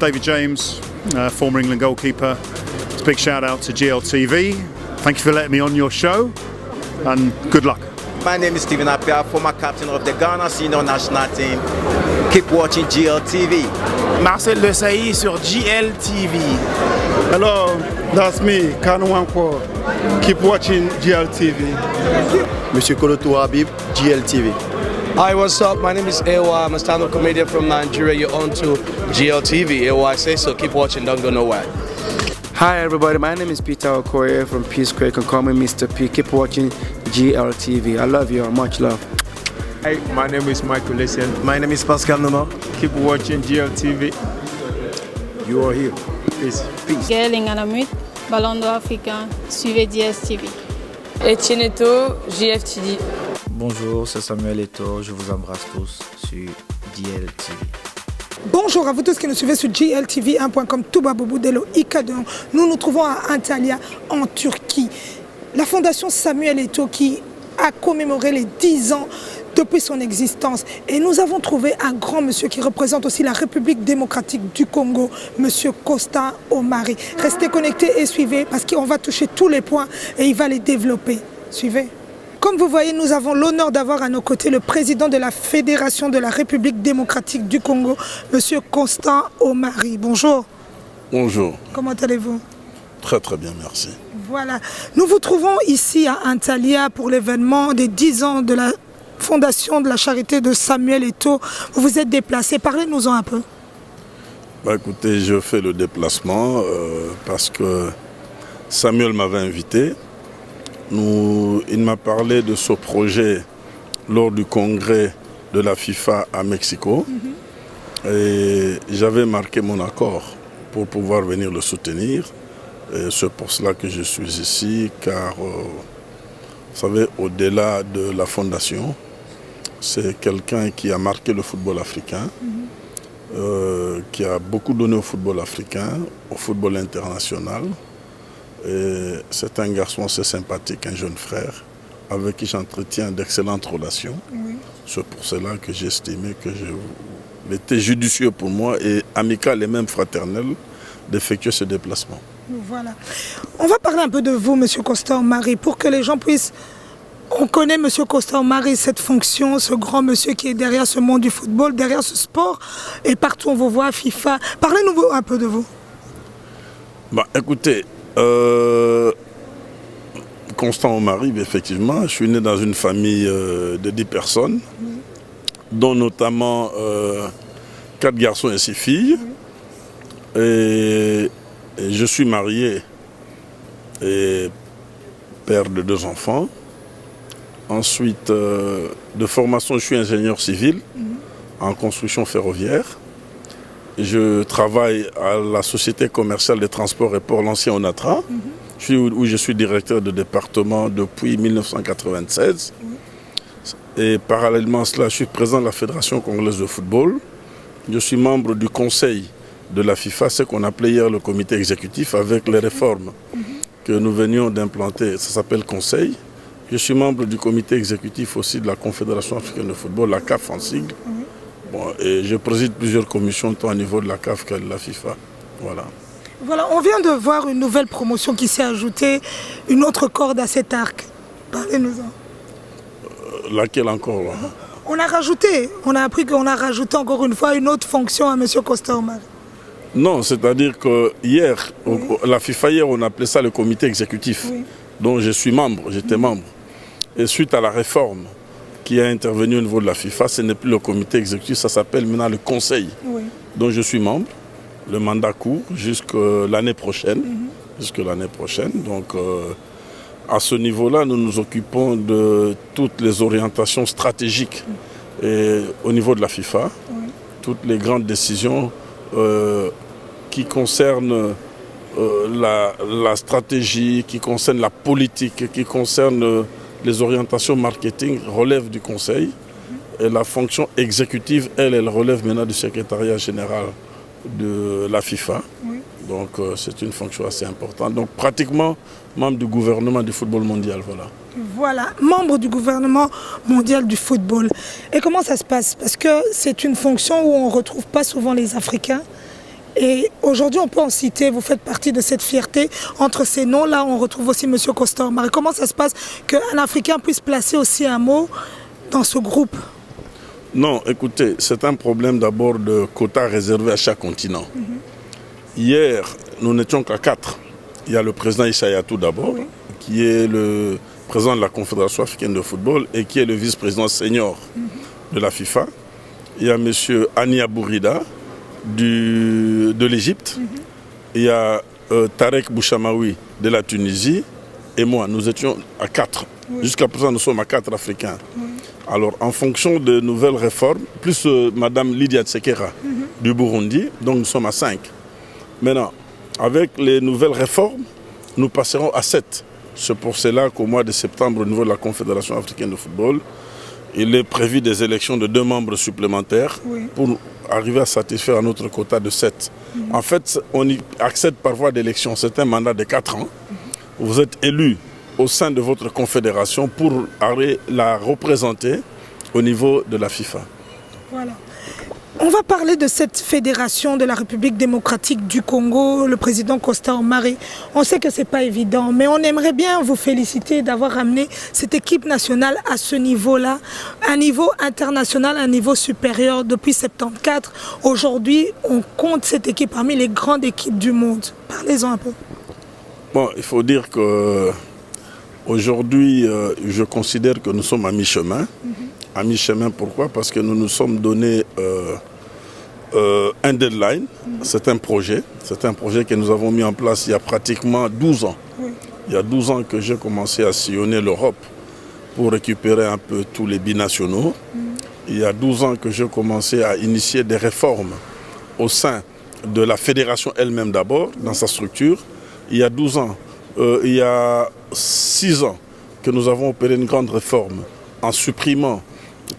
David James, former England goalkeeper. It's a big shout out to GLTV. Thank you for letting me on your show and good luck. My name is Stephen Appiah, former captain of the Ghana senior national team. Keep watching GLTV. Marcel Desailly sur GLTV. Hello, that's me, Kanu Wankwo. Keep watching GLTV. Monsieur Koloto Habib, GLTV. Hi, what's up? My name is Ewa. I'm a stand-up comedian from Nigeria. You're on to GLTV. Ewa, I say so. Keep watching. Don't go nowhere. Hi, everybody. My name is Peter Okoye from P Square. You can call me Mr. P. Keep watching GLTV. I love you. Much love. Hi, my name is Michael Listen. My name is Pascal Noma. Keep watching GLTV. You are here. Peace. Peace. Gaël Nganamut, Ballon d'Or africain, suivez DSTV. Etienne Eto, JFTV. Bonjour, c'est Samuel Eto, je vous embrasse tous sur GLTV. Bonjour à vous tous qui nous suivez sur GLTV1.com, Touba Boubou Delo Ikadon. Nous nous trouvons à Antalya, en Turquie. La fondation Samuel Eto qui a commémoré les 10 ans depuis son existence. Et nous avons trouvé un grand monsieur qui représente aussi la République démocratique du Congo, monsieur Costa Omari. Restez connectés et suivez parce qu'on va toucher tous les points et il va les développer. Suivez. Comme vous voyez, nous avons l'honneur d'avoir à nos côtés le président de la Fédération de la République démocratique du Congo, monsieur Costa Omari. Bonjour. Bonjour. Comment allez-vous? Très très bien, merci. Voilà. Nous vous trouvons ici à Antalya pour l'événement des 10 ans de la fondation de la charité de Samuel Eto. Vous vous êtes déplacé. Parlez-nous-en un peu. Écoutez, je fais le déplacement parce que Samuel m'avait invité. Il m'a parlé de ce projet lors du congrès de la FIFA à Mexico. Et j'avais marqué mon accord pour pouvoir venir le soutenir. Et c'est pour cela que je suis ici, car vous savez, au-delà de la fondation, c'est quelqu'un qui a marqué le football africain, qui a beaucoup donné au football africain, au football international. Et c'est un garçon assez sympathique, un jeune frère, avec qui j'entretiens d'excellentes relations. C'est pour cela que j'ai estimé que il était judicieux pour moi et amical et même fraternel d'effectuer ce déplacement. Voilà. On va parler un peu de vous, monsieur Costa Omari, pour que les gens puissent... On connaît monsieur Costa Omari, cette fonction, ce grand monsieur qui est derrière ce monde du football, derrière ce sport, et partout on vous voit, FIFA. Parlez-nous un peu de vous. Écoutez, Constant Omari, effectivement, je suis né dans une famille de 10 personnes, dont notamment 4 garçons et 6 filles. Et je suis marié et père de 2 enfants. Ensuite, de formation, je suis ingénieur civil en construction ferroviaire. Je travaille à la Société commerciale des transports et ports, l'ancien ONATRA, où je suis directeur de département depuis 1996. Et parallèlement à cela, je suis président de la Fédération congolaise de football. Je suis membre du conseil de la FIFA, ce qu'on appelait hier le comité exécutif, avec les réformes que nous venions d'implanter. Ça s'appelle conseil. Je suis membre du comité exécutif aussi de la Confédération africaine de football, la CAF en sigle. Et je préside plusieurs commissions tant au niveau de la CAF que de la FIFA. Voilà. Voilà, on vient de voir une nouvelle promotion qui s'est ajoutée, une autre corde à cet arc. Parlez-nous-en. Laquelle encore là? On a appris qu'on a rajouté encore une fois une autre fonction à M. Costa Omari. Non, c'est-à-dire que hier, la FIFA hier, on appelait ça le comité exécutif, dont je suis membre, j'étais membre. Et suite à la réforme qui a intervenu au niveau de la FIFA, ce n'est plus le comité exécutif, ça s'appelle maintenant le conseil, dont je suis membre. Le mandat court jusqu'à l'année prochaine. Donc, à ce niveau-là, nous nous occupons de toutes les orientations stratégiques et, au niveau de la FIFA, toutes les grandes décisions qui concernent la stratégie, qui concernent la politique, qui concernent les orientations marketing relèvent du Conseil. Et la fonction exécutive, elle relève maintenant du secrétariat général de la FIFA. Donc c'est une fonction assez importante. Donc pratiquement membre du gouvernement du football mondial. Voilà, membre du gouvernement mondial du football. Et comment ça se passe? Parce que c'est une fonction où on ne retrouve pas souvent les Africains Et aujourd'hui, on peut en citer, vous faites partie de cette fierté. Entre ces noms-là, on retrouve aussi M. Castor-Maré. Comment ça se passe qu'un Africain puisse placer aussi un mot dans ce groupe? Non, écoutez, c'est un problème d'abord de quotas réservés à chaque continent. Hier, nous n'étions qu'à 4. Il y a le président Issa Hayatou d'abord, qui est le président de la Confédération africaine de football et qui est le vice-président senior de la FIFA. Il y a M. Ania Bourida de l'Égypte. Il y a Tarek Bouchamaoui de la Tunisie et moi. Nous étions à 4. Jusqu'à présent, nous sommes à 4 Africains. Alors, en fonction de nouvelles réformes, plus Mme Lydia Tsekera du Burundi, donc nous sommes à 5. Maintenant, avec les nouvelles réformes, nous passerons à 7. C'est pour cela qu'au mois de septembre, au niveau de la Confédération africaine de football, il est prévu des élections de 2 membres supplémentaires pour arriver à satisfaire notre quota de 7. En fait, on y accède parfois d'élections. C'est un mandat de 4 ans. Vous êtes élu au sein de votre confédération pour aller la représenter au niveau de la FIFA. Voilà. On va parler de cette fédération de la République démocratique du Congo, le président Castor-Maré. On sait que ce n'est pas évident, mais on aimerait bien vous féliciter d'avoir amené cette équipe nationale à ce niveau-là, un niveau international, un niveau supérieur depuis 1974. Aujourd'hui, on compte cette équipe parmi les grandes équipes du monde. Parlez-en un peu. Bon, il faut dire que aujourd'hui, je considère que nous sommes à mi-chemin. À mi-chemin, pourquoi? Parce que nous nous sommes donné un deadline. C'est un projet que nous avons mis en place il y a pratiquement 12 ans. Il y a 12 ans que j'ai commencé à sillonner l'Europe pour récupérer un peu tous les binationaux. Il y a 12 ans que j'ai commencé à initier des réformes au sein de la fédération elle-même d'abord, dans sa structure. Il y a 12 ans, il y a 6 ans que nous avons opéré une grande réforme en supprimant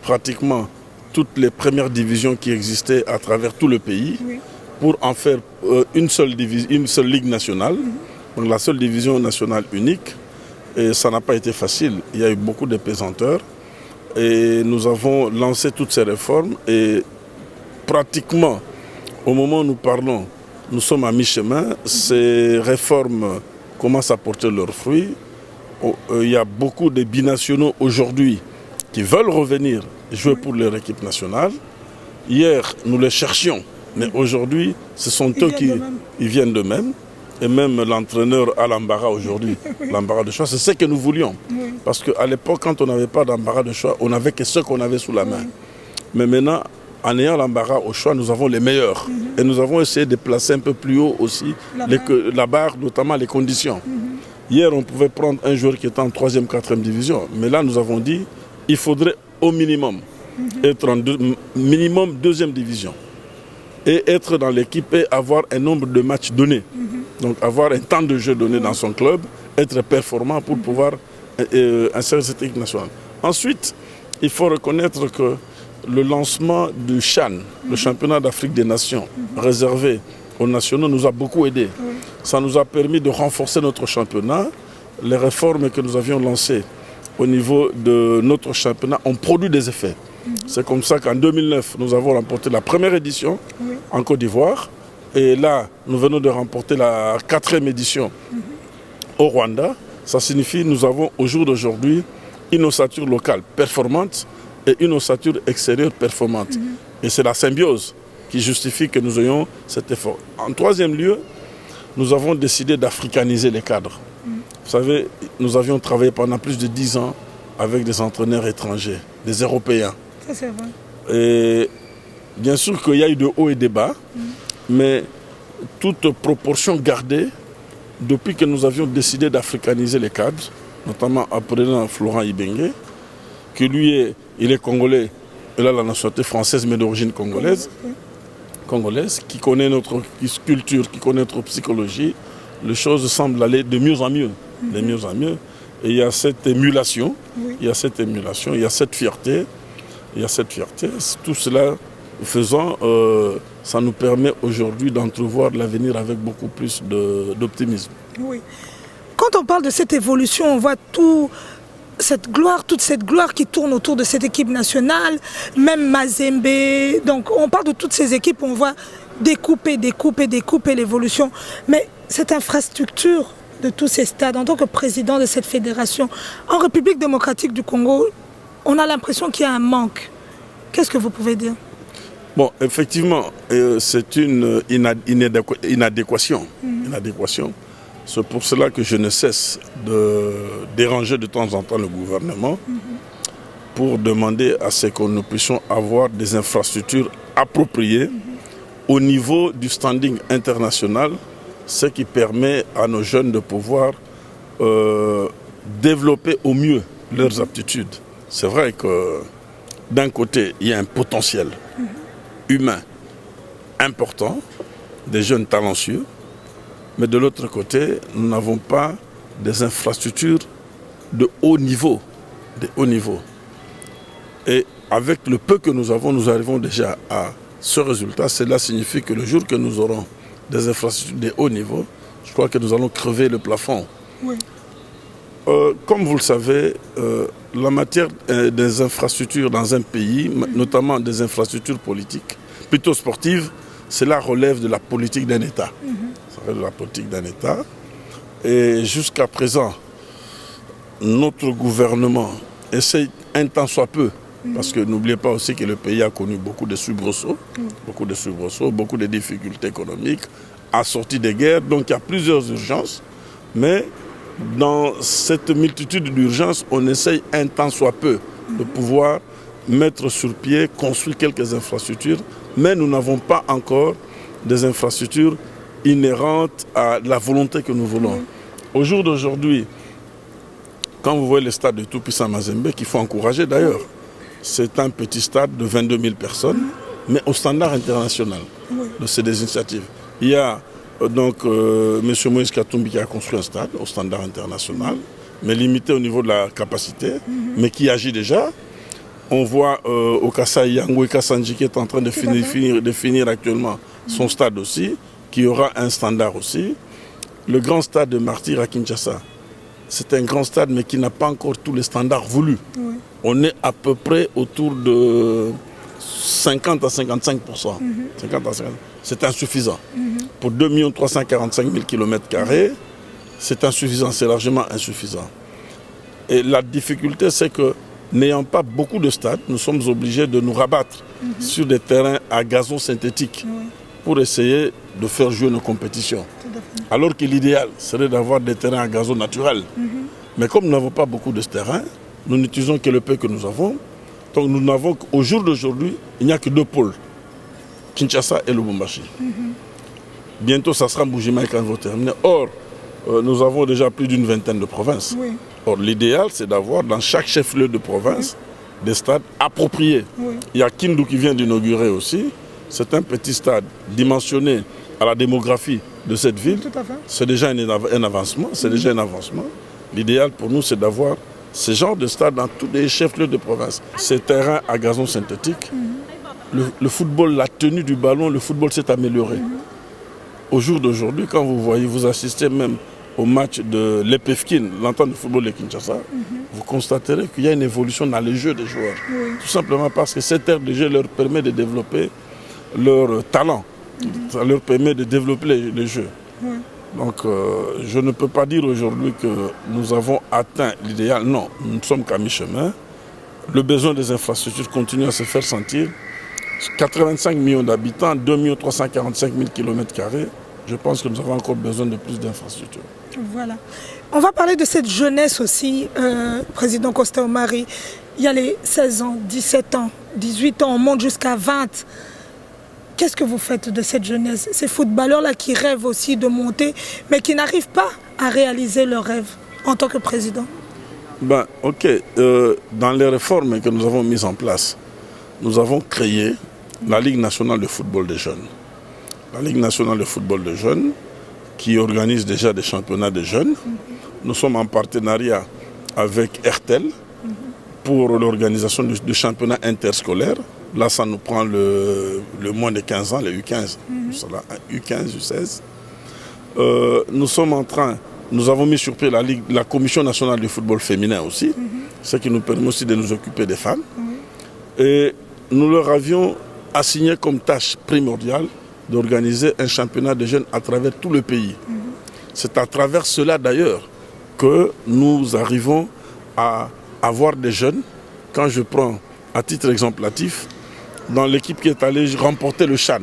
pratiquement toutes les premières divisions qui existaient à travers tout le pays pour en faire une seule ligue nationale, donc la seule division nationale unique. Et ça n'a pas été facile. Il y a eu beaucoup de pesanteurs et nous avons lancé toutes ces réformes et pratiquement au moment où nous parlons, nous sommes à mi-chemin. Ces réformes commencent à porter leurs fruits. Il y a beaucoup de binationaux aujourd'hui qui veulent revenir jouer pour leur équipe nationale. Hier, nous les cherchions, mais aujourd'hui, ce sont eux qui viennent d'eux-mêmes. Et même l'entraîneur a l'embarras aujourd'hui, l'embarras de choix. C'est ce que nous voulions. Parce qu'à l'époque, quand on n'avait pas d'embarras de choix, on n'avait que ce qu'on avait sous la main. Mais maintenant, en ayant l'embarras au choix, nous avons les meilleurs. Et nous avons essayé de placer un peu plus haut aussi la barre, notamment les conditions. Hier, on pouvait prendre un joueur qui était en 3e, 4e division. Mais là, nous avons dit il faudrait au minimum être en minimum 2e division. Et être dans l'équipe et avoir un nombre de matchs donnés. Donc avoir un temps de jeu donné dans son club, être performant pour pouvoir insérer cette équipe nationale. Ensuite, il faut reconnaître que le lancement du CHAN, le championnat d'Afrique des Nations, réservé aux nationaux, nous a beaucoup aidé. Ça nous a permis de renforcer notre championnat. Les réformes que nous avions lancées au niveau de notre championnat ont produit des effets. C'est comme ça qu'en 2009, nous avons remporté la première édition en Côte d'Ivoire. Et là, nous venons de remporter la 4e édition au Rwanda. Ça signifie que nous avons au jour d'aujourd'hui une ossature locale performante et une ossature extérieure performante. Et c'est la symbiose qui justifie que nous ayons cet effort. En 3e lieu, nous avons décidé d'africaniser les cadres. Vous savez, nous avions travaillé pendant plus de 10 ans avec des entraîneurs étrangers, des Européens. Ça, c'est vrai. Et bien sûr qu'il y a eu de hauts et de bas, mais toute proportion gardée, depuis que nous avions décidé d'africaniser les cadres, notamment en prenant Florent Ibenge, qui lui il est congolais, il a la nationalité française mais d'origine congolaise, qui connaît notre culture, qui connaît notre psychologie, les choses semblent aller de mieux en mieux. De mieux en mieux. Et il y a cette émulation, il y a cette fierté, Tout cela faisant, ça nous permet aujourd'hui d'entrevoir l'avenir avec beaucoup plus d'optimisme. Oui. Quand on parle de cette évolution, on voit toute cette gloire qui tourne autour de cette équipe nationale, même Mazembe. Donc on parle de toutes ces équipes, on voit découper l'évolution. Mais cette infrastructure de tous ces stades, en tant que président de cette fédération, en République démocratique du Congo, on a l'impression qu'il y a un manque. Qu'est-ce que vous pouvez dire? Bon, effectivement, c'est une inadéquation. C'est pour cela que je ne cesse de déranger de temps en temps le gouvernement pour demander à ce que nous puissions avoir des infrastructures appropriées au niveau du standing international, ce qui permet à nos jeunes de pouvoir développer au mieux leurs aptitudes. C'est vrai que d'un côté, il y a un potentiel humain important, des jeunes talentueux, mais de l'autre côté, nous n'avons pas des infrastructures de haut niveau. Et avec le peu que nous avons, nous arrivons déjà à ce résultat. Cela signifie que le jour que nous aurons des infrastructures de haut niveau, je crois que nous allons crever le plafond. Oui. Comme vous le savez, la matière des infrastructures dans un pays, notamment des infrastructures politiques, plutôt sportives, cela relève de la politique d'un État. Ça relève de la politique d'un État. Et jusqu'à présent, notre gouvernement essaye un tant soit peu, parce que n'oubliez pas aussi que le pays a connu beaucoup de soubresauts, beaucoup de difficultés économiques, assorties des guerres, donc il y a plusieurs urgences, mais dans cette multitude d'urgences, on essaye un tant soit peu de pouvoir mettre sur pied, construire quelques infrastructures, mais nous n'avons pas encore des infrastructures inhérentes à la volonté que nous voulons. Au jour d'aujourd'hui, quand vous voyez le stade de Tout-Puissant Mazembe, qu'il faut encourager d'ailleurs, c'est un petit stade de 22 000 personnes, mais au standard international. Donc c'est des initiatives. Il y a donc M. Moïse Katumbi qui a construit un stade au standard international, mais limité au niveau de la capacité, mais qui agit déjà. On voit au Kasai Yango et Kassanji qui est en train de finir actuellement son stade aussi, qui aura un standard aussi. Le grand stade de Martyr à Kinshasa, c'est un grand stade mais qui n'a pas encore tous les standards voulus. On est à peu près autour de 50 à 55%. 50 à 50%. C'est insuffisant. Pour 2 345 000 km², c'est insuffisant, c'est largement insuffisant. Et la difficulté, c'est que n'ayant pas beaucoup de stades, nous sommes obligés de nous rabattre sur des terrains à gazon synthétique pour essayer de faire jouer nos compétitions. Alors que l'idéal serait d'avoir des terrains à gazon naturel. Mais comme nous n'avons pas beaucoup de terrains, nous n'utilisons que le peu que nous avons. Donc nous n'avons qu'au jour d'aujourd'hui, il n'y a que 2 pôles, Kinshasa et Lubumbashi. Bientôt, ça sera Mbujimaï quand vous terminez. Or, nous avons déjà plus d'une vingtaine de provinces. Or, l'idéal, c'est d'avoir dans chaque chef-lieu de province des stades appropriés. Il y a Kindu qui vient d'inaugurer aussi. C'est un petit stade dimensionné à la démographie de cette ville. C'est déjà un avancement. L'idéal pour nous, c'est d'avoir ce genre de stade dans tous les chefs-lieux de province. Ces terrains à gazon synthétique, le football, la tenue du ballon, le football s'est amélioré. Au jour d'aujourd'hui, quand vous assistez même au match de l'Epefkin, l'entente de football de Kinshasa, vous constaterez qu'il y a une évolution dans les jeux des joueurs. Tout simplement parce que cette aire de jeu leur permet de développer leur talent. Ça leur permet de développer les jeux. Donc je ne peux pas dire aujourd'hui que nous avons atteint l'idéal. Non, nous ne sommes qu'à mi-chemin. Le besoin des infrastructures continue à se faire sentir. 85 millions d'habitants, 2 345 000 km². Je pense que nous avons encore besoin de plus d'infrastructures. Voilà. On va parler de cette jeunesse aussi, Président Costa Omari. Il y a les 16 ans, 17 ans, 18 ans, on monte jusqu'à 20. Qu'est-ce que vous faites de cette jeunesse? Ces footballeurs-là qui rêvent aussi de monter, mais qui n'arrivent pas à réaliser leurs rêves en tant que président. Dans les réformes que nous avons mises en place, nous avons créé la Ligue nationale de football des jeunes. La Ligue nationale de football des jeunes, qui organise déjà des championnats des jeunes. Nous sommes en partenariat avec RTL pour l'organisation du championnat interscolaire. Là, ça nous prend le moins de 15 ans, les U15. U15, U16. Nous avons mis sur pied la Commission nationale du football féminin aussi, ce qui nous permet aussi de nous occuper des femmes. Et nous leur avions assigné comme tâche primordiale d'organiser un championnat de jeunes à travers tout le pays. C'est à travers cela d'ailleurs que nous arrivons à avoir des jeunes. Quand je prends à titre exemplatif, dans l'équipe qui est allée remporter le CHAN,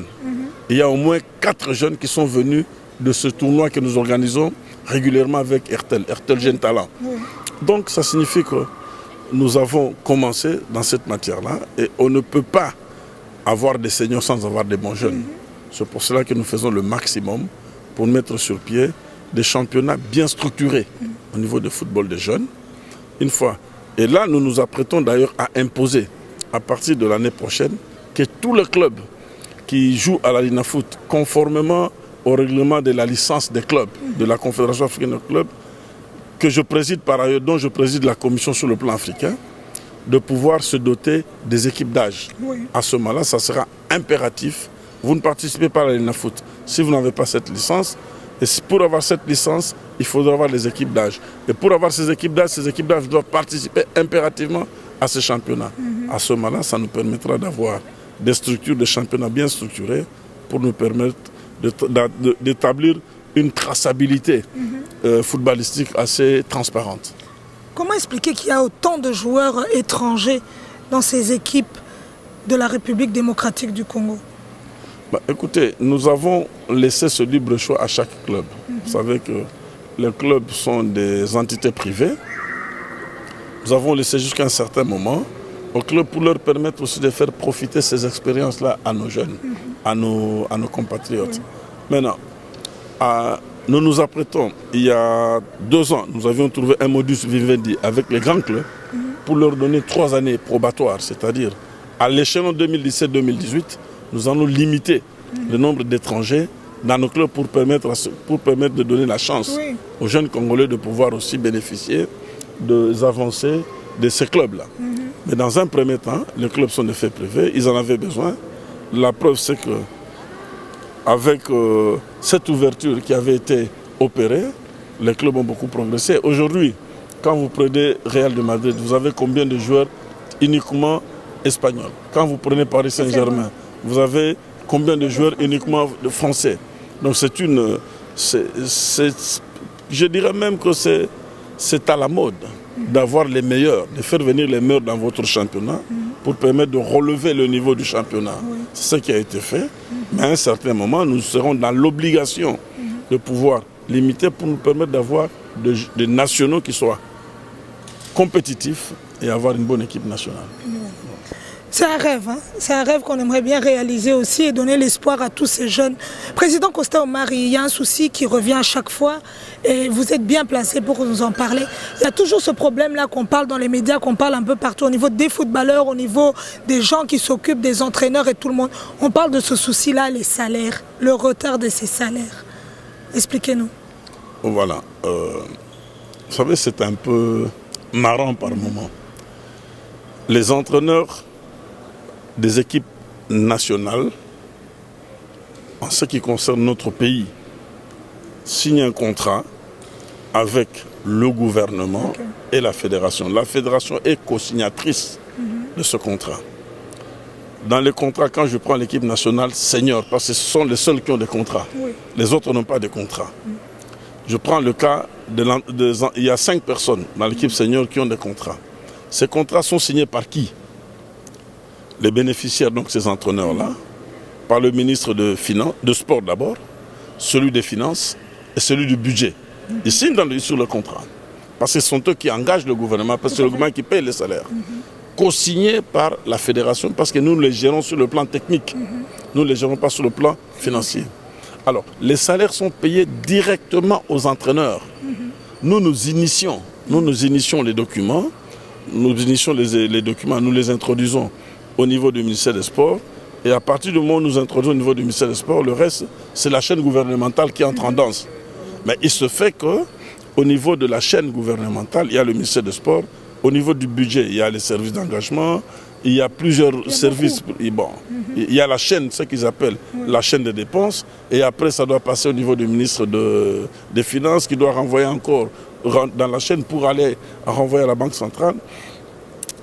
il y a au moins 4 jeunes qui sont venus de ce tournoi que nous organisons régulièrement avec RTL Jeunes Talents. Donc ça signifie que nous avons commencé dans cette matière-là et on ne peut pas avoir des seniors sans avoir des bons jeunes. C'est pour cela que nous faisons le maximum pour mettre sur pied des championnats bien structurés au niveau de football des jeunes. Une fois. Et là, nous nous apprêtons d'ailleurs à imposer, à partir de l'année prochaine, que tous les clubs qui jouent à la Linafoot, conformément au règlement de la licence des clubs, de la Confédération africaine des clubs, que je préside par ailleurs, dont je préside la commission sur le plan africain, de pouvoir se doter des équipes d'âge. À ce moment-là, ça sera impératif. Vous ne participez pas à la Linafoot si vous n'avez pas cette licence. Et pour avoir cette licence, il faudra avoir les équipes d'âge. Et pour avoir ces équipes d'âge doivent participer impérativement à ces championnats. À ce moment-là, ça nous permettra d'avoir des structures, des championnats bien structurés pour nous permettre d'établir une traçabilité footballistique assez transparente. Comment expliquer qu'il y a autant de joueurs étrangers dans ces équipes de la République démocratique du Congo? Écoutez, nous avons laissé ce libre choix à chaque club. Vous savez que les clubs sont des entités privées. Nous avons laissé jusqu'à un certain moment aux clubs pour leur permettre aussi de faire profiter ces expériences-là à nos jeunes, à nos compatriotes. Maintenant, nous nous apprêtons, il y a 2 ans, nous avions trouvé un modus vivendi avec les grands clubs pour leur donner 3 années probatoires, c'est-à-dire à l'échelon 2017-2018, nous allons limiter le nombre d'étrangers dans nos clubs pour permettre de donner la chance aux jeunes Congolais de pouvoir aussi bénéficier des avancées de ces clubs-là. Mais dans un premier temps, les clubs sont des faits privés, ils en avaient besoin. La preuve, c'est que avec cette ouverture qui avait été opérée, les clubs ont beaucoup progressé. Aujourd'hui, quand vous prenez Real de Madrid, vous avez combien de joueurs uniquement espagnols? Quand vous prenez Paris Saint-Germain, vous avez combien de joueurs uniquement français? Donc je dirais même que c'est à la mode d'avoir les meilleurs, de faire venir les meilleurs dans votre championnat pour permettre de relever le niveau du championnat. C'est ce qui a été fait. Mais à un certain moment, nous serons dans l'obligation de pouvoir limiter pour nous permettre d'avoir des nationaux qui soient compétitifs et avoir une bonne équipe nationale. C'est un rêve, hein? C'est un rêve qu'on aimerait bien réaliser aussi et donner l'espoir à tous ces jeunes. Président Costa Omari, il y a un souci qui revient à chaque fois et vous êtes bien placé pour nous en parler. Il y a toujours ce problème-là qu'on parle dans les médias, qu'on parle un peu partout, au niveau des footballeurs, au niveau des gens qui s'occupent, des entraîneurs et tout le monde. On parle de ce souci-là, les salaires, le retard de ces salaires. Expliquez-nous. Voilà. Vous savez, c'est un peu marrant par moment. Les entraîneurs des équipes nationales, en ce qui concerne notre pays, signent un contrat avec le gouvernement et la fédération. La fédération est co-signatrice de ce contrat. Dans les contrats, quand je prends l'équipe nationale senior, parce que ce sont les seuls qui ont des contrats, les autres n'ont pas de contrat. Je prends le cas il y a 5 personnes dans l'équipe senior qui ont des contrats. Ces contrats sont signés par qui? Les bénéficiaires, donc ces entraîneurs-là, par le ministre de Sport d'abord, celui des Finances et celui du Budget. Ils signent sur le contrat. Parce que ce sont eux qui engagent le gouvernement, parce que c'est le gouvernement qui paye les salaires. Co-signé par la fédération, parce que nous les gérons sur le plan technique. Nous ne les gérons pas sur le plan financier. Alors, les salaires sont payés directement aux entraîneurs. Nous initions les documents. Nous initions les documents, nous les introduisons au niveau du ministère des Sports. Et à partir du moment où nous introduisons au niveau du ministère des Sports, le reste, c'est la chaîne gouvernementale qui entre en danse. Mais il se fait qu'au niveau de la chaîne gouvernementale, il y a le ministère des Sports. Au niveau du budget, il y a les services d'engagement. Il y a plusieurs services. Il y a la chaîne, ce qu'ils appellent la chaîne des dépenses. Et après, ça doit passer au niveau du ministre des Finances qui doit renvoyer encore dans la chaîne pour aller renvoyer à la Banque centrale.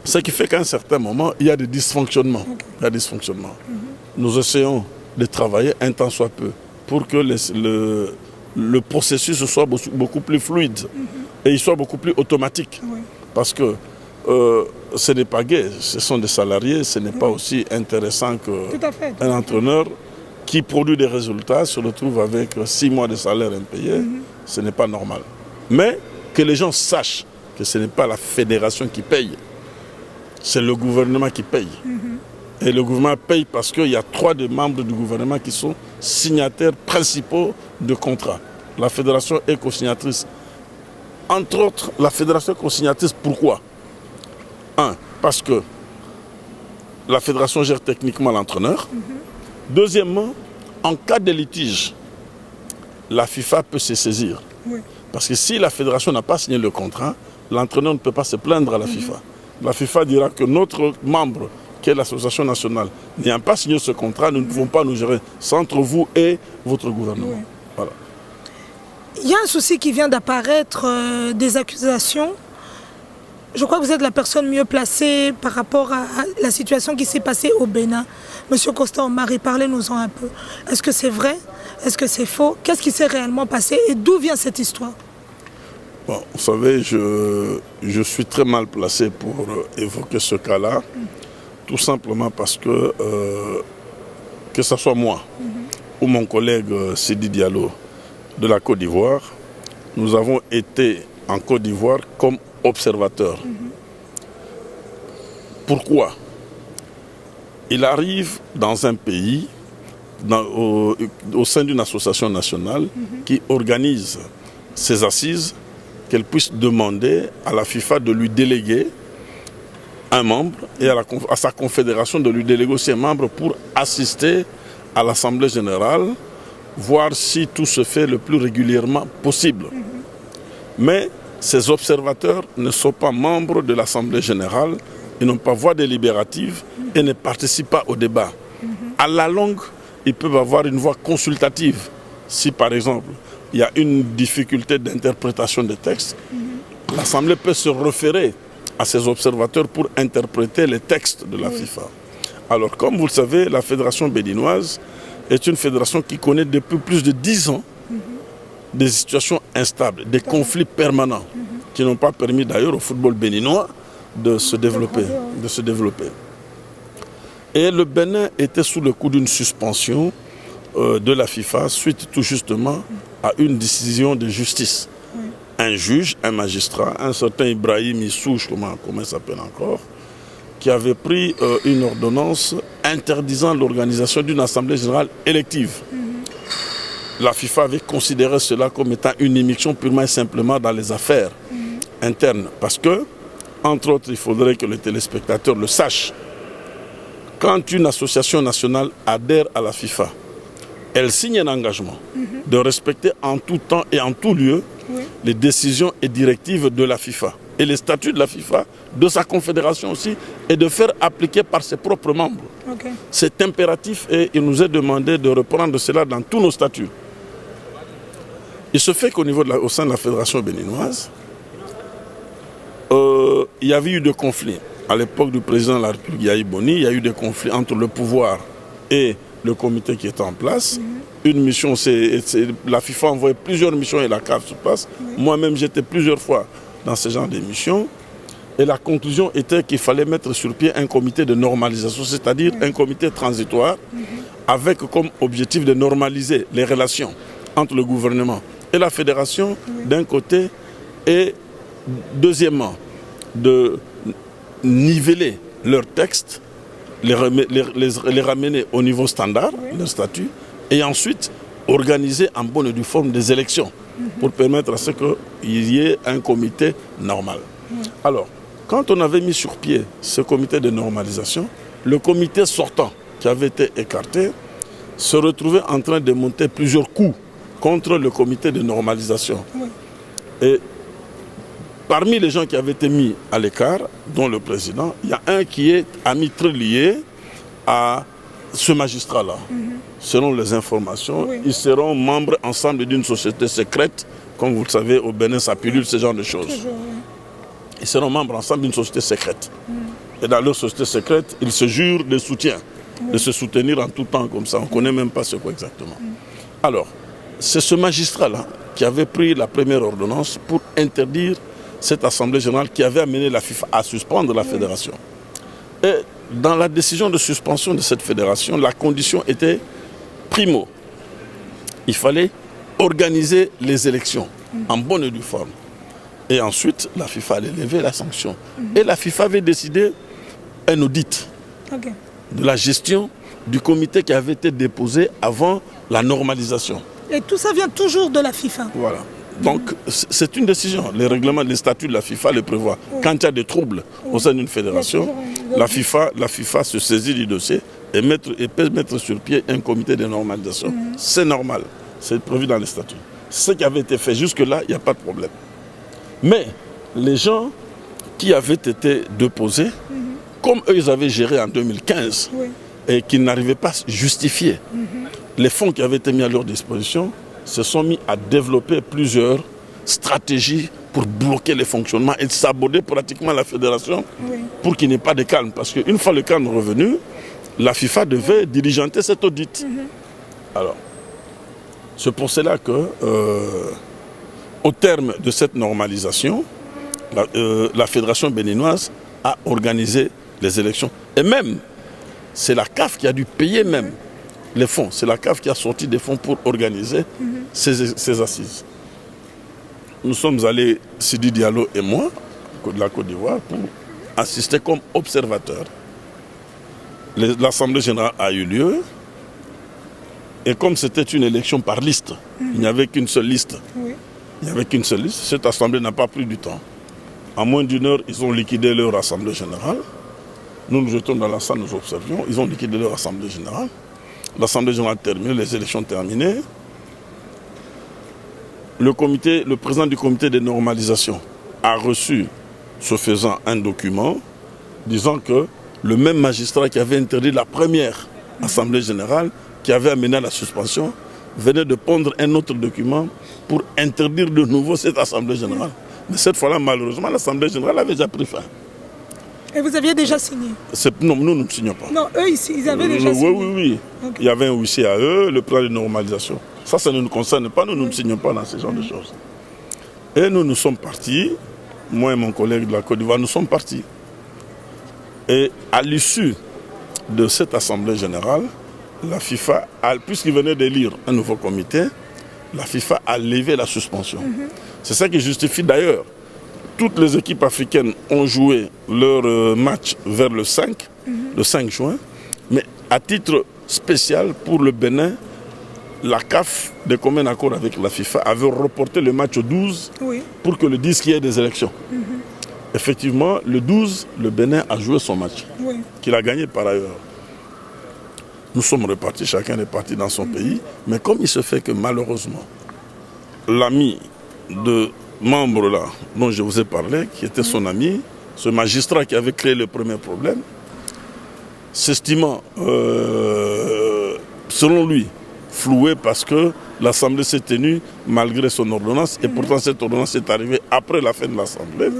Ce qui fait qu'à un certain moment, il y a des dysfonctionnements. Nous essayons de travailler un temps soit peu pour que le processus soit beaucoup plus fluide et il soit beaucoup plus automatique. Parce que ce n'est pas gai, ce sont des salariés, ce n'est pas aussi intéressant qu'un entraîneur qui produit des résultats se retrouve avec 6 mois de salaire impayé. Ce n'est pas normal. Mais que les gens sachent que ce n'est pas la fédération qui paye, c'est le gouvernement qui paye. Et le gouvernement paye parce qu'il y a 3 des membres du gouvernement qui sont signataires principaux de contrats. La fédération est co-signatrice. Entre autres, la fédération est co-signatrice, pourquoi? 1, parce que la fédération gère techniquement l'entraîneur. Deuxièmement, en cas de litige, la FIFA peut se saisir. Parce que si la fédération n'a pas signé le contrat, l'entraîneur ne peut pas se plaindre à la FIFA. La FIFA dira que notre membre, qui est l'association nationale, n'ayant pas signé ce contrat, nous ne pouvons pas nous gérer. C'est entre vous et votre gouvernement. Voilà. Il y a un souci qui vient d'apparaître, des accusations. Je crois que vous êtes la personne mieux placée par rapport à la situation qui s'est passée au Bénin. Monsieur Costa-Omari, parlez-nous-en un peu. Est-ce que c'est vrai? Est-ce que c'est faux? Qu'est-ce qui s'est réellement passé et d'où vient cette histoire? Bon, vous savez, je suis très mal placé pour évoquer ce cas-là, tout simplement parce que ce soit moi ou mon collègue Sidi Diallo de la Côte d'Ivoire, nous avons été en Côte d'Ivoire comme observateurs. Pourquoi? Il arrive dans un pays, au sein d'une association nationale qui organise ses assises, qu'elle puisse demander à la FIFA de lui déléguer un membre et à sa confédération de lui déléguer aussi un membre pour assister à l'Assemblée générale, voir si tout se fait le plus régulièrement possible. Mais ces observateurs ne sont pas membres de l'Assemblée générale, ils n'ont pas voix délibérative et ne participent pas au débat. À la longue, ils peuvent avoir une voix consultative. Si par exemple, il y a une difficulté d'interprétation des textes, l'Assemblée peut se référer à ces observateurs pour interpréter les textes de la FIFA. Alors, comme vous le savez, la fédération béninoise est une fédération qui connaît depuis plus de 10 ans des situations instables, des conflits permanents qui n'ont pas permis d'ailleurs au football béninois de se développer. Et le Bénin était sous le coup d'une suspension de la FIFA suite tout justement à une décision de justice. Un juge, un magistrat, un certain Ibrahim Issouche, comment il s'appelle encore, qui avait pris une ordonnance interdisant l'organisation d'une assemblée générale élective. La FIFA avait considéré cela comme étant une immixtion purement et simplement dans les affaires internes. Parce que, entre autres, il faudrait que le téléspectateur le sache. Quand une association nationale adhère à la FIFA, elle signe un engagement de respecter en tout temps et en tout lieu les décisions et directives de la FIFA et les statuts de la FIFA, de sa confédération aussi, et de faire appliquer par ses propres membres. C'est impératif et il nous est demandé de reprendre cela dans tous nos statuts. Il se fait qu'au niveau au sein de la fédération béninoise, il y avait eu des conflits. À l'époque du président de la République, Yahi Boni, il y a eu des conflits entre le pouvoir et le comité qui était en place. Une mission, la FIFA a envoyé plusieurs missions et la CAF se passe. Moi-même, j'étais plusieurs fois dans ce genre de missions. Et la conclusion était qu'il fallait mettre sur pied un comité de normalisation, c'est-à-dire un comité transitoire avec comme objectif de normaliser les relations entre le gouvernement et la fédération d'un côté et deuxièmement de niveler leurs textes, les ramener au niveau standard, leur statut, et ensuite organiser en bonne et due forme des élections pour permettre à ce qu'il y ait un comité normal. Alors, quand on avait mis sur pied ce comité de normalisation, le comité sortant qui avait été écarté se retrouvait en train de monter plusieurs coups contre le comité de normalisation. Et parmi les gens qui avaient été mis à l'écart, dont le président, il y a un qui est ami très lié à ce magistrat-là. Selon les informations, ils seront membres ensemble d'une société secrète. Comme vous le savez, au Bénin, ça pilule ce genre de choses. Ils seront membres ensemble d'une société secrète. Et dans leur société secrète, ils se jurent de soutien de se soutenir en tout temps comme ça. On ne connaît même pas ce quoi exactement. Alors, c'est ce magistrat-là qui avait pris la première ordonnance pour interdire cette Assemblée générale qui avait amené la FIFA à suspendre la fédération. Et dans la décision de suspension de cette fédération, la condition était primo. Il fallait organiser les élections en bonne et due forme. Et ensuite, la FIFA allait lever la sanction. Et la FIFA avait décidé un audit de la gestion du comité qui avait été déposé avant la normalisation. Et tout ça vient toujours de la FIFA. Voilà. Donc, c'est une décision. Les règlements, les statuts de la FIFA le prévoient. Quand il y a des troubles au sein d'une fédération, la FIFA se saisit du dossier et peut mettre sur pied un comité de normalisation. C'est normal. C'est prévu dans les statuts. Ce qui avait été fait jusque-là, il n'y a pas de problème. Mais les gens qui avaient été déposés, comme eux, ils avaient géré en 2015 et qu'ils n'arrivaient pas à justifier les fonds qui avaient été mis à leur disposition, se sont mis à développer plusieurs stratégies pour bloquer les fonctionnements et saboter pratiquement la fédération pour qu'il n'y ait pas de calme. Parce qu'une fois le calme revenu, la FIFA devait diligenter cet audit. Alors, c'est pour cela que, au terme de cette normalisation, la fédération béninoise a organisé les élections. Et même, c'est la CAF qui a dû payer même les fonds. C'est la CAF qui a sorti des fonds pour organiser ces assises. Nous sommes allés, Sidi Diallo et moi, de la Côte d'Ivoire, pour assister comme observateurs. L'Assemblée générale a eu lieu. Et comme c'était une élection par liste, il n'y avait qu'une seule liste. Il n'y avait qu'une seule liste. Cette assemblée n'a pas pris du temps. En moins d'une heure, ils ont liquidé leur assemblée générale. Nous nous étions dans la salle, nous observions. Ils ont liquidé leur assemblée générale. L'assemblée générale terminée, les élections terminées. Le président du comité de normalisation a reçu, ce faisant, un document disant que le même magistrat qui avait interdit la première assemblée générale, qui avait amené à la suspension, venait de pondre un autre document pour interdire de nouveau cette assemblée générale. Mais cette fois-là, malheureusement, l'assemblée générale avait déjà pris fin. Et vous aviez déjà signé? Non, nous ne signons pas. Non, eux, ils avaient déjà signé. Oui. Okay. Il y avait un huissier à eux, le plan de normalisation. Ça ne nous concerne pas, nous ne signons pas dans ce genre de choses. Et nous sommes partis, moi et mon collègue de la Côte d'Ivoire, nous sommes partis. Et à l'issue de cette assemblée générale, la FIFA, puisqu'il venait d'élire un nouveau comité, la FIFA a levé la suspension. C'est ça qui justifie d'ailleurs. Toutes les équipes africaines ont joué leur match vers le 5 juin. Mais à titre spécial pour le Bénin, la CAF, de commun accord avec la FIFA, avait reporté le match au 12 pour que le 10 qu'il y ait des élections. Effectivement, le 12, le Bénin a joué son match, qu'il a gagné par ailleurs. Nous sommes repartis, chacun est parti dans son pays. Mais comme il se fait que malheureusement, l'ami de membre là dont je vous ai parlé, qui était son ami, ce magistrat qui avait créé le premier problème, s'estimant, selon lui, floué parce que l'Assemblée s'est tenue malgré son ordonnance, et pourtant cette ordonnance est arrivée après la fin de l'Assemblée,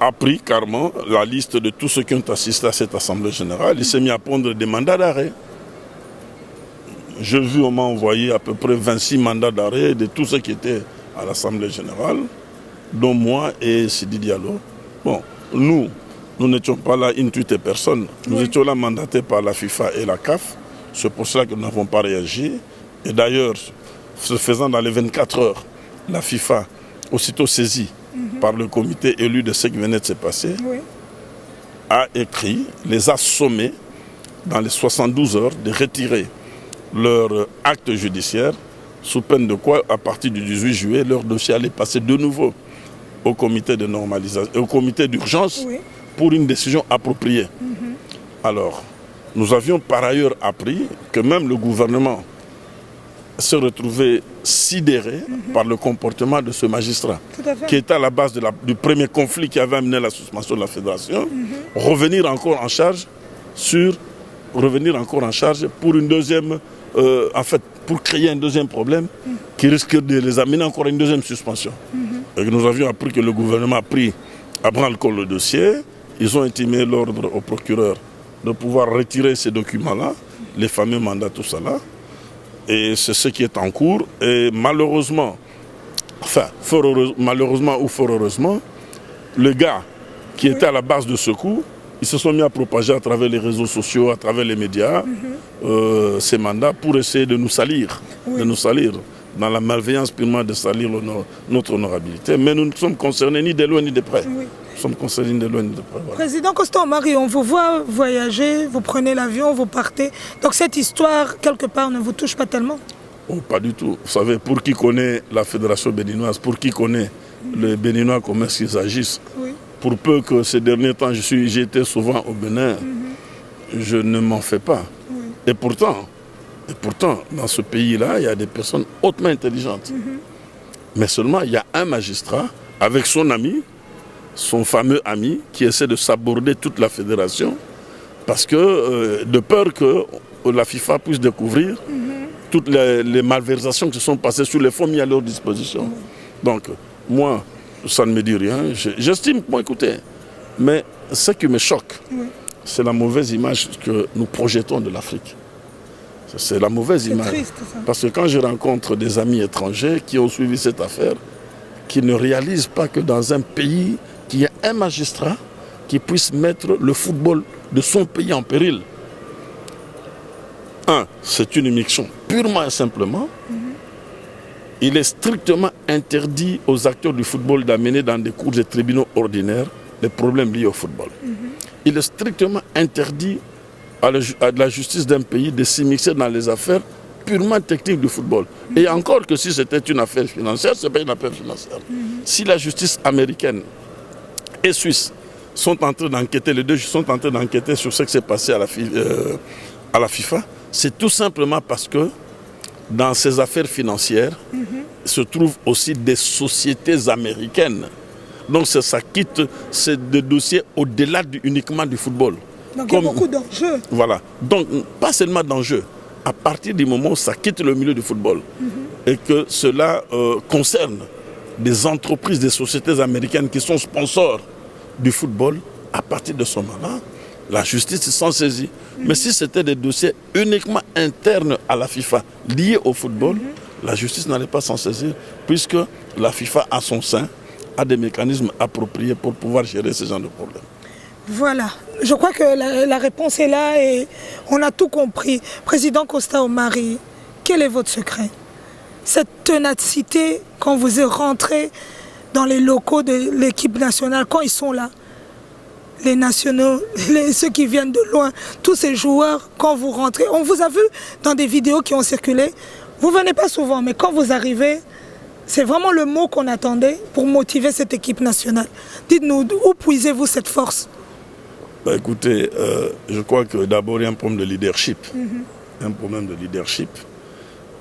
a pris carrément la liste de tous ceux qui ont assisté à cette Assemblée générale. Il s'est mis à prendre des mandats d'arrêt. J'ai vu, on m'a envoyé à peu près 26 mandats d'arrêt de tous ceux qui étaient à l'Assemblée générale, dont moi et Sidi Diallo. Bon, nous n'étions pas là intuités et personne. Nous étions là mandatés par la FIFA et la CAF. C'est pour cela que nous n'avons pas réagi. Et d'ailleurs, ce faisant dans les 24 heures, la FIFA, aussitôt saisie par le comité élu de ce qui venait de se passer, a écrit, les a sommés dans les 72 heures de retirer leur acte judiciaire, sous peine de quoi, à partir du 18 juillet, leur dossier allait passer de nouveau au comité de normalisation, au comité d'urgence pour une décision appropriée. Alors, nous avions par ailleurs appris que même le gouvernement se retrouvait sidéré par le comportement de ce magistrat, qui était à la base du premier conflit qui avait amené à la suspension de la fédération, revenir encore en charge pour une deuxième, pour créer un deuxième problème qui risque de les amener encore à une deuxième suspension. Et nous avions appris que le gouvernement a pris à bras-le-corps le dossier. Ils ont intimé l'ordre au procureur de pouvoir retirer ces documents-là, les fameux mandats, tout ça là. Et c'est ce qui est en cours. Et malheureusement, malheureusement ou fort heureusement, le gars qui était à la base de ce coup, ils se sont mis à propager à travers les réseaux sociaux, à travers les médias, ces mandats pour essayer de nous salir, dans la malveillance purement de salir notre honorabilité. Mais nous ne sommes concernés ni de loin ni de près. Nous sommes concernés ni de loin ni de près. Voilà. Président Constant Omari, on vous voit voyager, vous prenez l'avion, vous partez. Donc cette histoire, quelque part, ne vous touche pas tellement? Oh, pas du tout. Vous savez, pour qui connaît la fédération béninoise, pour qui connaît les Béninois, comment est-ce qu'ils agissent, pour peu que ces derniers temps, j'ai été souvent au Bénin, je ne m'en fais pas. Et pourtant, dans ce pays-là, il y a des personnes hautement intelligentes. Mais seulement, il y a un magistrat avec son ami, son fameux ami, qui essaie de saborder toute la fédération, parce que, de peur que la FIFA puisse découvrir toutes les malversations qui se sont passées sur les fonds mis à leur disposition. Donc, moi, ça ne me dit rien. J'estime, bon, écoutez, mais ce qui me choque, c'est la mauvaise image que nous projetons de l'Afrique. C'est la mauvaise image. Triste, ça. Parce que quand je rencontre des amis étrangers qui ont suivi cette affaire, qui ne réalisent pas que dans un pays, qu'il y a un magistrat qui puisse mettre le football de son pays en péril. C'est une immixtion purement et simplement. Il est strictement interdit aux acteurs du football d'amener dans des cours et tribunaux ordinaires les problèmes liés au football. Il est strictement interdit à la justice d'un pays de s'immiscer dans les affaires purement techniques du football. Et encore que si c'était une affaire financière, ce n'est pas une affaire financière. Si la justice américaine et suisse sont en train d'enquêter, les deux sont en train d'enquêter sur ce qui s'est passé à la FIFA, c'est tout simplement parce que dans ces affaires financières se trouvent aussi des sociétés américaines. Donc ça quitte, c'est des dossiers au-delà uniquement du football. Donc il y a beaucoup d'enjeux. Voilà. Donc pas seulement d'enjeux. À partir du moment où ça quitte le milieu du football et que cela concerne des entreprises, des sociétés américaines qui sont sponsors du football, à partir de ce moment-là, la justice s'en saisit. Mais si c'était des dossiers uniquement internes à la FIFA, liés au football, la justice n'allait pas s'en saisir, puisque la FIFA, à son sein, a des mécanismes appropriés pour pouvoir gérer ce genre de problèmes. Voilà. Je crois que la réponse est là et on a tout compris. Président Constant Omari, quel est votre secret? Cette ténacité, quand vous êtes rentré dans les locaux de l'équipe nationale, quand ils sont là, les nationaux, ceux qui viennent de loin, tous ces joueurs, quand vous rentrez, on vous a vu dans des vidéos qui ont circulé, vous venez pas souvent, mais quand vous arrivez, c'est vraiment le mot qu'on attendait pour motiver cette équipe nationale. Dites-nous, où puisez-vous cette force? Écoutez, je crois que d'abord il y a un problème de leadership. Un problème de leadership.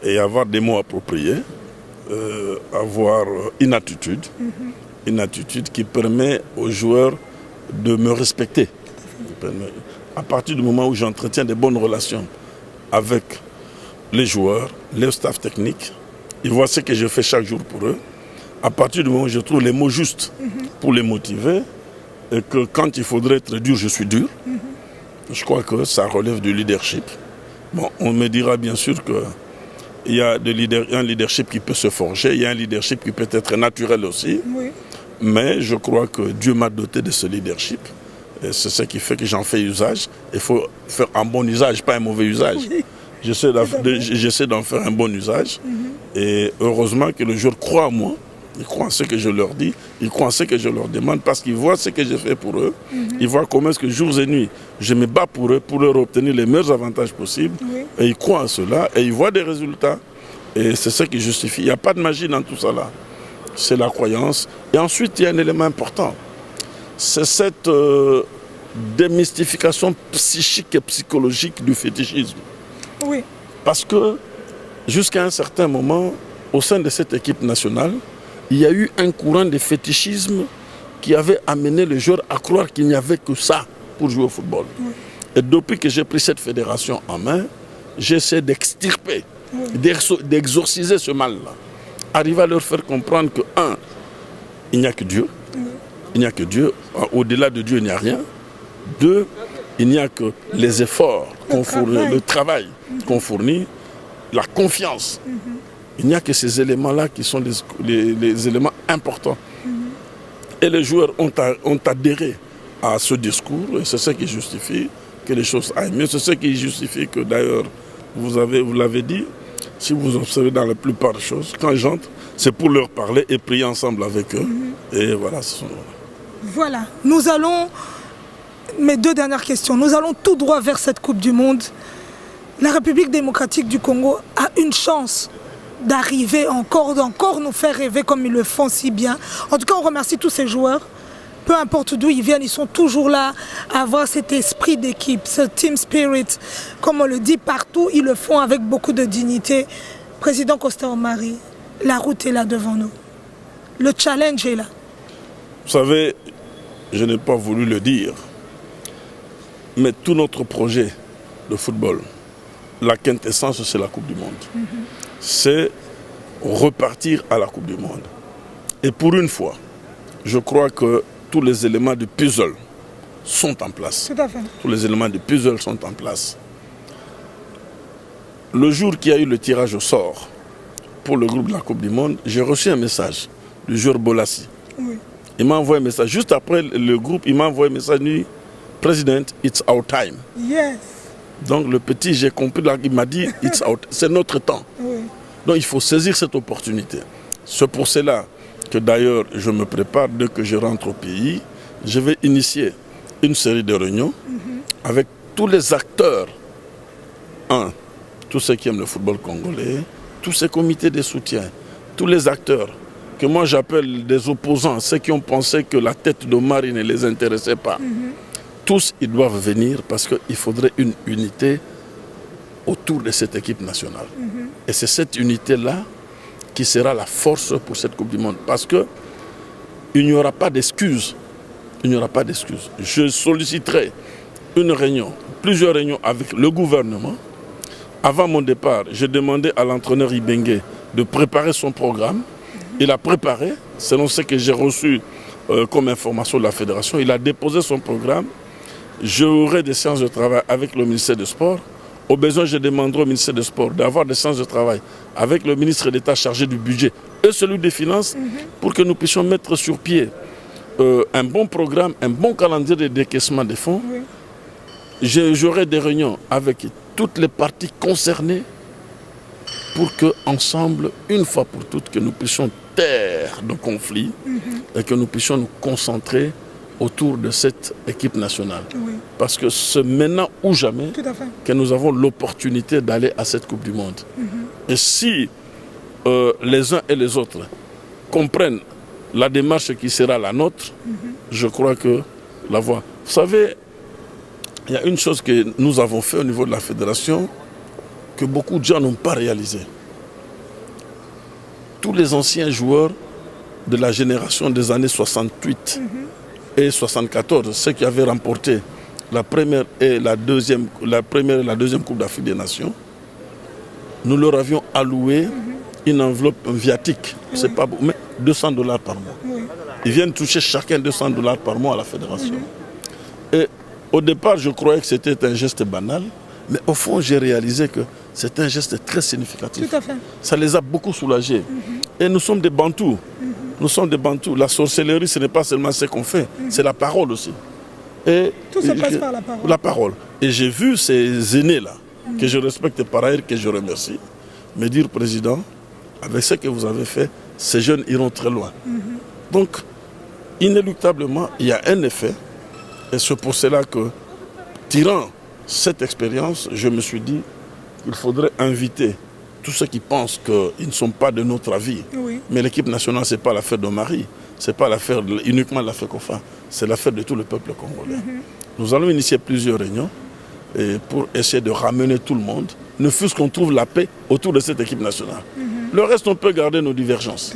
Et avoir des mots appropriés, avoir une attitude qui permet aux joueurs de me respecter. À partir du moment où j'entretiens des bonnes relations avec les joueurs, le staff technique, ils voient ce que je fais chaque jour pour eux. À partir du moment où je trouve les mots justes pour les motiver, et que quand il faudrait être dur, je suis dur, je crois que ça relève du leadership. Bon, on me dira bien sûr qu'il y a un leadership qui peut se forger, il y a un leadership qui peut être naturel aussi. Mais je crois que Dieu m'a doté de ce leadership. Et c'est ce qui fait que j'en fais usage. Il faut faire un bon usage, pas un mauvais usage. J'essaie d'en faire un bon usage. Et heureusement que le joueur croit en moi. Ils croient en ce que je leur dis. Ils croient en ce que je leur demande parce qu'ils voient ce que j'ai fait pour eux. Ils voient comment est-ce que jour et nuit, je me bats pour eux, pour leur obtenir les meilleurs avantages possibles. Et ils croient en cela et ils voient des résultats. Et c'est ce qui justifie. Il n'y a pas de magie dans tout ça là. C'est la croyance. Et ensuite, il y a un élément important. C'est cette démystification psychique et psychologique du fétichisme. Oui. Parce que jusqu'à un certain moment, au sein de cette équipe nationale, il y a eu un courant de fétichisme qui avait amené les joueurs à croire qu'il n'y avait que ça pour jouer au football. Et depuis que j'ai pris cette fédération en main, j'essaie d'extirper, d'exorciser ce mal-là. Arriver à leur faire comprendre que, il n'y a que Dieu. Il n'y a que Dieu. Au-delà de Dieu, il n'y a rien. 2, Il n'y a que les efforts qu'on fournit, le travail qu'on fournit, la confiance. Il n'y a que ces éléments-là qui sont les éléments importants. Et les joueurs ont adhéré à ce discours, et c'est ce qui justifie que les choses aillent mieux. C'est ce qui justifie que d'ailleurs, vous l'avez dit, si vous observez dans la plupart des choses, quand j'entre, c'est pour leur parler et prier ensemble avec eux. Et voilà. Voilà, nous allons, mes 2 dernières questions, nous allons tout droit vers cette Coupe du Monde. La République démocratique du Congo a une chance d'arriver encore nous faire rêver comme ils le font si bien. En tout cas, on remercie tous ces joueurs. Peu importe d'où ils viennent, ils sont toujours là à avoir cet esprit d'équipe, ce team spirit. Comme on le dit partout, ils le font avec beaucoup de dignité. Président Costa Omari, la route est là devant nous. Le challenge est là. Vous savez, je n'ai pas voulu le dire, mais tout notre projet de football, la quintessence, c'est la Coupe du Monde. C'est repartir à la Coupe du Monde. Et pour une fois, je crois que tous les éléments du puzzle sont en place. Tout à fait. Tous les éléments du puzzle sont en place. Le jour qu'il y a eu le tirage au sort pour le groupe de la Coupe du Monde, j'ai reçu un message du joueur Bolassi. Oui. Il m'a envoyé un message. Juste après le groupe, il m'a envoyé un message. Il dit, President, it's our time. Yes. Donc le petit, j'ai compris, il m'a dit, c'est notre temps. Oui. Donc il faut saisir cette opportunité. C'est pour cela que d'ailleurs je me prépare, dès que je rentre au pays, je vais initier une série de réunions avec tous les acteurs. Tous ceux qui aiment le football congolais, tous ces comités de soutien, tous les acteurs que moi j'appelle des opposants, ceux qui ont pensé que la tête d'Omari ne les intéressait pas. Tous, ils doivent venir parce qu'il faudrait une unité autour de cette équipe nationale. Et c'est cette unité-là qui sera la force pour cette Coupe du Monde. Parce qu'il n'y aura pas d'excuses. Il n'y aura pas d'excuses. Je solliciterai une réunion, plusieurs réunions avec le gouvernement. Avant mon départ, j'ai demandé à l'entraîneur Ibengue de préparer son programme. Il a préparé, selon ce que j'ai reçu comme information de la fédération. Il a déposé son programme. J'aurai des séances de travail avec le ministère des Sports. Au besoin, je demanderai au ministère des Sports d'avoir des séances de travail avec le ministre d'État chargé du budget et celui des Finances pour que nous puissions mettre sur pied un bon programme, un bon calendrier de décaissement des fonds. J'aurai des réunions avec toutes les parties concernées pour que, ensemble, une fois pour toutes, que nous puissions taire nos conflits et que nous puissions nous concentrer autour de cette équipe nationale. Parce que c'est maintenant ou jamais que nous avons l'opportunité d'aller à cette Coupe du Monde. Et si les uns et les autres comprennent la démarche qui sera la nôtre, je crois que la voie... Vous savez, il y a une chose que nous avons fait au niveau de la fédération que beaucoup de gens n'ont pas réalisé. Tous les anciens joueurs de la génération des années 68 et 74, ceux qui avaient remporté la première et la deuxième Coupe d'Afrique des Nations, nous leur avions alloué une enveloppe viatique, c'est pas beaucoup, mais $200 par mois. Ils viennent toucher chacun $200 par mois à la fédération. Et au départ, je croyais que c'était un geste banal, mais au fond, j'ai réalisé que c'est un geste très significatif. Tout à fait. Ça les a beaucoup soulagés. Et nous sommes des Bantous. Nous sommes des Bantous. La sorcellerie, ce n'est pas seulement ce qu'on fait, c'est la parole aussi. Et tout se passe par la parole. La parole. Et j'ai vu ces aînés-là, que je respecte par ailleurs, que je remercie, me dire, Président, avec ce que vous avez fait, ces jeunes iront très loin. Donc, inéluctablement, il y a un effet. Et c'est pour cela que, tirant cette expérience, je me suis dit qu'il faudrait inviter tous ceux qui pensent qu'ils ne sont pas de notre avis. Mais l'équipe nationale, ce n'est pas l'affaire de Marie, ce n'est pas l'affaire uniquement de la FECOFA, c'est l'affaire de tout le peuple congolais. Nous allons initier plusieurs réunions pour essayer de ramener tout le monde, ne fût-ce qu'on trouve la paix autour de cette équipe nationale. Le reste, on peut garder nos divergences.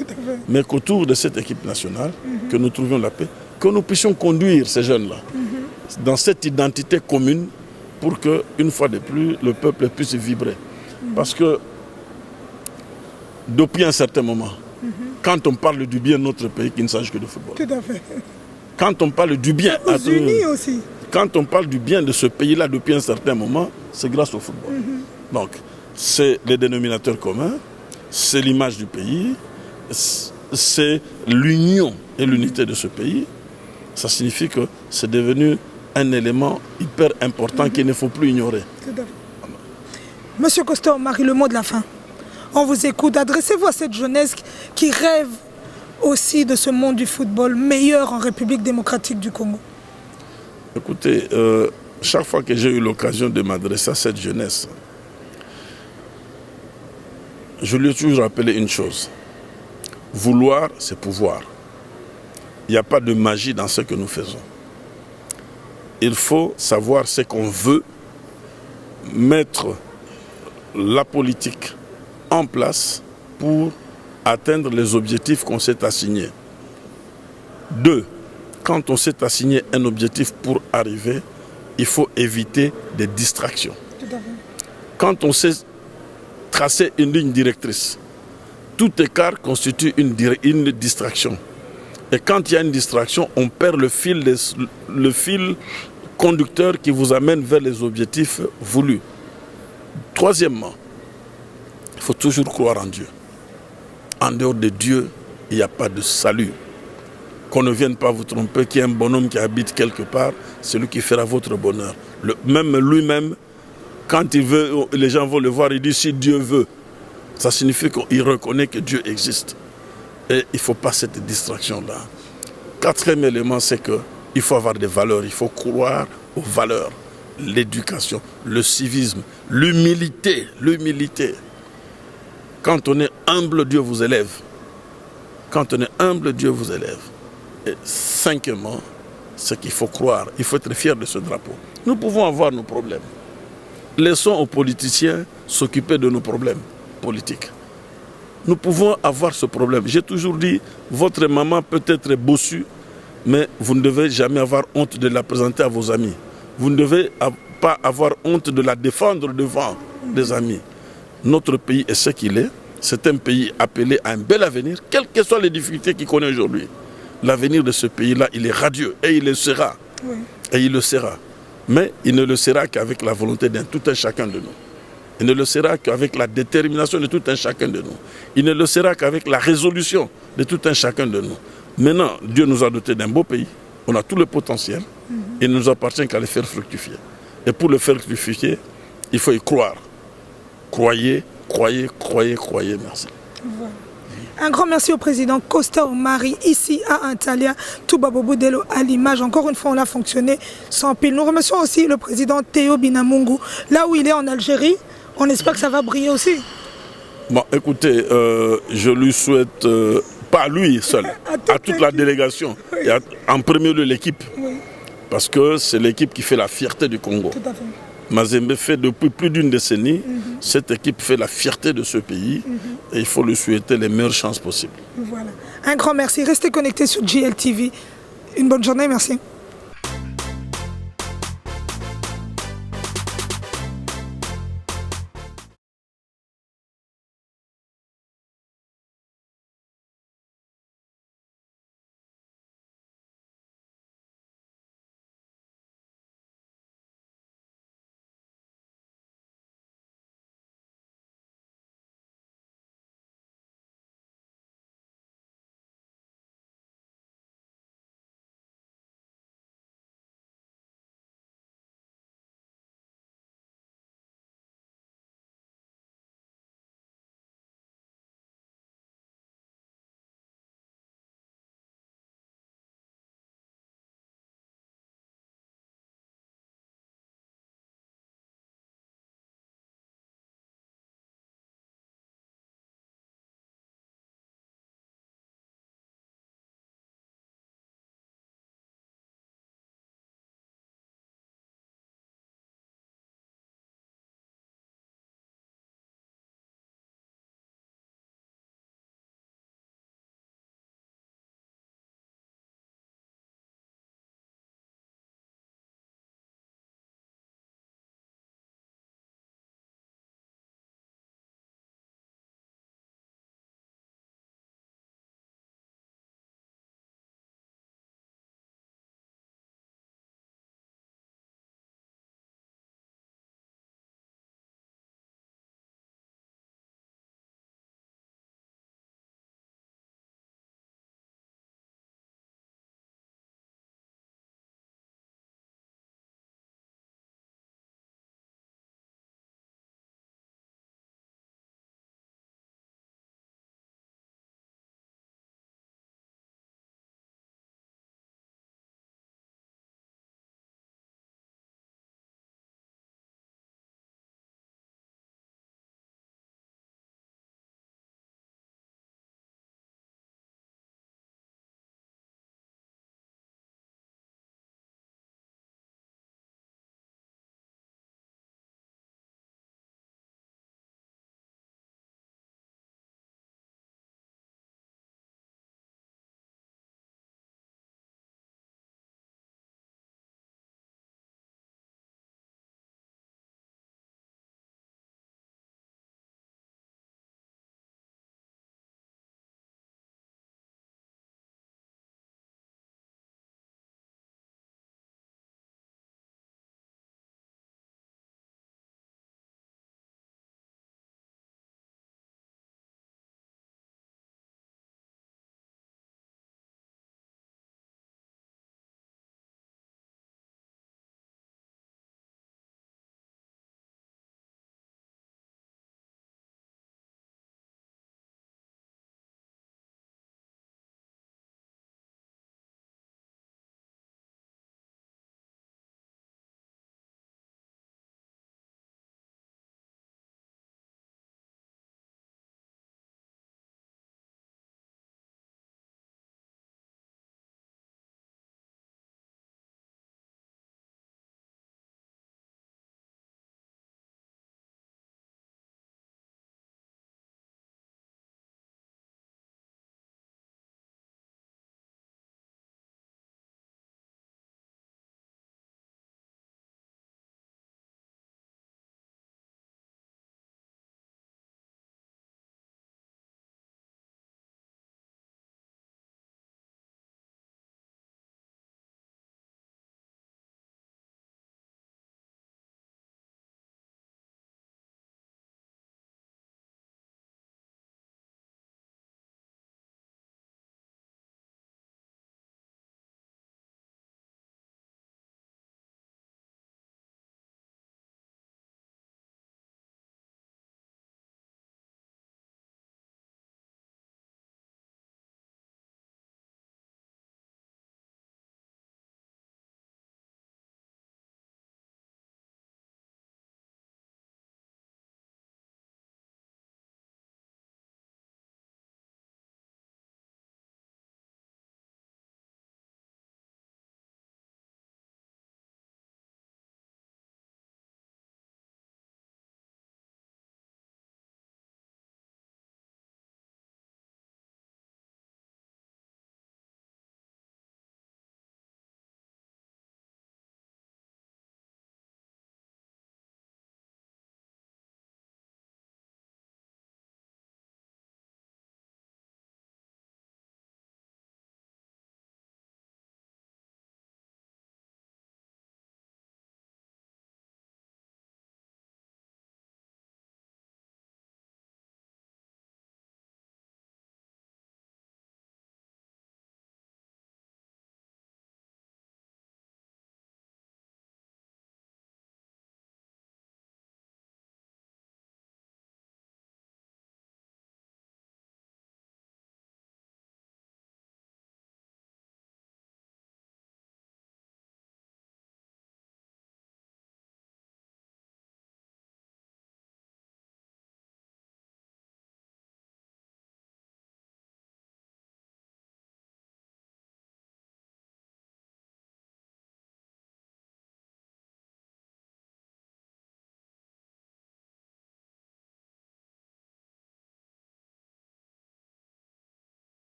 Mais qu'autour de cette équipe nationale, que nous trouvions la paix, que nous puissions conduire ces jeunes-là dans cette identité commune pour que, une fois de plus, le peuple puisse vibrer. Parce que depuis un certain moment, quand on parle du bien de notre pays, qu'il ne s'agit que de football. Tout à fait. Quand on parle du bien... Aux unis aussi. quand on parle du bien de ce pays-là depuis un certain moment, c'est grâce au football. Donc, c'est les dénominateurs communs, c'est l'image du pays, c'est l'union et l'unité de ce pays. Ça signifie que c'est devenu un élément hyper important qu'il ne faut plus ignorer. Monsieur Costa Oumari, le mot de la fin. On vous écoute. Adressez-vous à cette jeunesse qui rêve aussi de ce monde du football meilleur en République démocratique du Congo. Écoutez, chaque fois que j'ai eu l'occasion de m'adresser à cette jeunesse, je lui ai toujours rappelé une chose. Vouloir, c'est pouvoir. Il n'y a pas de magie dans ce que nous faisons. Il faut savoir ce qu'on veut, mettre la politique en place pour atteindre les objectifs qu'on s'est assignés. 2. Quand on s'est assigné un objectif pour arriver, il faut éviter des distractions. Quand on s'est tracé une ligne directrice, tout écart constitue une distraction. Et quand il y a une distraction, on perd le fil conducteur qui vous amène vers les objectifs voulus. Troisièmement, il faut toujours croire en Dieu. En dehors de Dieu, il n'y a pas de salut. Qu'on ne vienne pas vous tromper, qu'il y ait un bonhomme qui habite quelque part, c'est lui qui fera votre bonheur. Même lui-même, quand il veut, les gens vont le voir, il dit si Dieu veut. Ça signifie qu'il reconnaît que Dieu existe. Et il ne faut pas cette distraction-là. Quatrième élément, c'est qu'il faut avoir des valeurs, il faut croire aux valeurs. L'éducation, le civisme, l'humilité. Quand on est humble, Dieu vous élève. Quand on est humble, Dieu vous élève. Et cinquièmement, c'est qu'il faut croire, il faut être fier de ce drapeau. Nous pouvons avoir nos problèmes. Laissons aux politiciens s'occuper de nos problèmes politiques. Nous pouvons avoir ce problème. J'ai toujours dit, votre maman peut être bossue, mais vous ne devez jamais avoir honte de la présenter à vos amis. Vous ne devez pas avoir honte de la défendre devant des amis. Notre pays est ce qu'il est. C'est un pays appelé à un bel avenir, quelles que soient les difficultés qu'il connaît aujourd'hui. L'avenir de ce pays-là, il est radieux et il le sera. Oui. Et il le sera. Mais il ne le sera qu'avec la volonté d'un tout un chacun de nous. Il ne le sera qu'avec la détermination de tout un chacun de nous. Il ne le sera qu'avec la résolution de tout un chacun de nous. Maintenant, Dieu nous a dotés d'un beau pays. On a tout le potentiel. Il ne nous appartient qu'à le faire fructifier. Et pour le faire fructifier, il faut y croire. Croyez, merci. Voilà. Un grand merci au président Costa Oumari, ici à Antalya, Touba Bobo Delo à l'image. Encore une fois, on a fonctionné sans pile. Nous remercions aussi le président Théo Binamungu, là où il est en Algérie. On espère que ça va briller aussi. Bon, écoutez, je lui souhaite, pas lui seul, à toute la délégation, oui. Et en premier lieu l'équipe, oui. Parce que c'est l'équipe qui fait la fierté du Congo. Tout à fait. Mazembe fait depuis plus d'une décennie, cette équipe fait la fierté de ce pays et il faut lui souhaiter les meilleures chances possibles. Voilà. Un grand merci. Restez connectés sur GLTV. Une bonne journée, merci.